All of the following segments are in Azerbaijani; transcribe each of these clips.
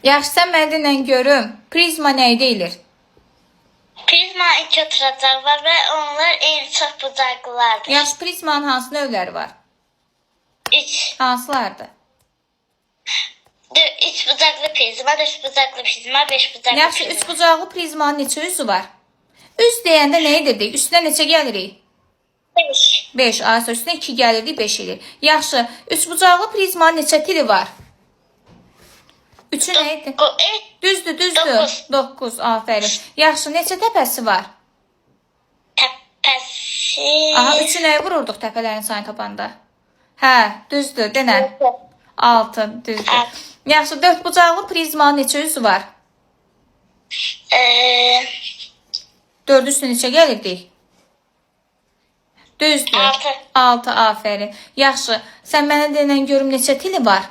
Yaxşı, sən mənə denən görüm. Prizma nəyi deyilir? Prizma iki oturacaq var və onlar eyni çox bucaqlılardır. Yaxşı, prizmanın hansı növləri var? 3. Hansılardır? 3 bucaqlı prizma, 4 bucaqlı prizma, 5 bucaqlı Yaxşı, prizma. 3 bucaqlı prizmanın neçə üzü var? Üz deyəndə nəyi dedik? Üstünə neçə gəlirik? 5. 5. Aysa üstünə 2 gəlirdik, 5 edir. Yaxşı, 3 bucaqlı prizmanın neçə tiri var? 3-ü nə idi? Düzdür. 9. Afərin. Yaxşı, neçə təpəsi var? Təpəsi. Aha, 3-ü nəyə vururduq təpələrin sayını tapanda? Hə, düzdür, denən. 6, düzdür. Yaxşı, 4 bucaqlı prizmanın neçə üzü var? 4 üstü neçə gəlirdik? Düzdür. 6. 6, afərin. Yaxşı, sən mənə denən görüm neçə tili var?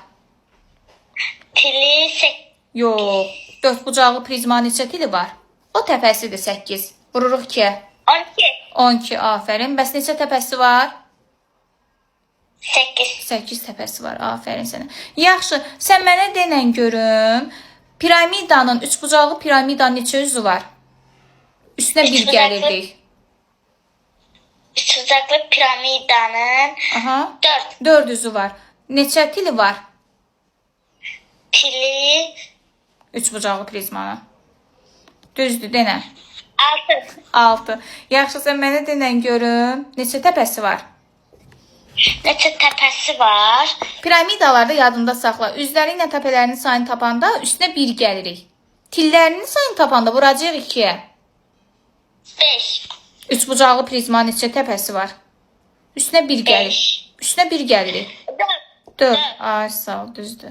Tili 8. Yox, 4 bucaqlı prizmanın neçə tili var? O təpəsidir 8. Vururuq 2. 12. 12, afərin. Bəs neçə təpəsi var? 8. 8 təpəsi var, afərin sənə. Yaxşı, sən mənə denən görüm. Piramidanın, 3 bucaqlı piramidanın neçə üzü var? Üstünə Üç 1 bucaqlı. gəlirdik. 3 bucaqlı piramidanın Aha. 4. 4 üzü var. Neçə tili var? Tili 3 bucaqlı prizmanın. Düzdür, denən. 6. 6. Yaxşı, sən mənə denən görüm. Neçə təpəsi var? Neçə təpəsi var? Piramidalarda yadında saxla. Üzləri ilə təpələrinin sayını tapanda üstünə 1 gəlirik. Tillərinin sayını tapanda vuracağıq 2-yə. 5. 3 bucaqlı prizmanın neçə təpəsi var? Üstünə 1 gəlir. Üstünə 1 gəlirik. 4. 4. Ay, sağ ol, düzdür.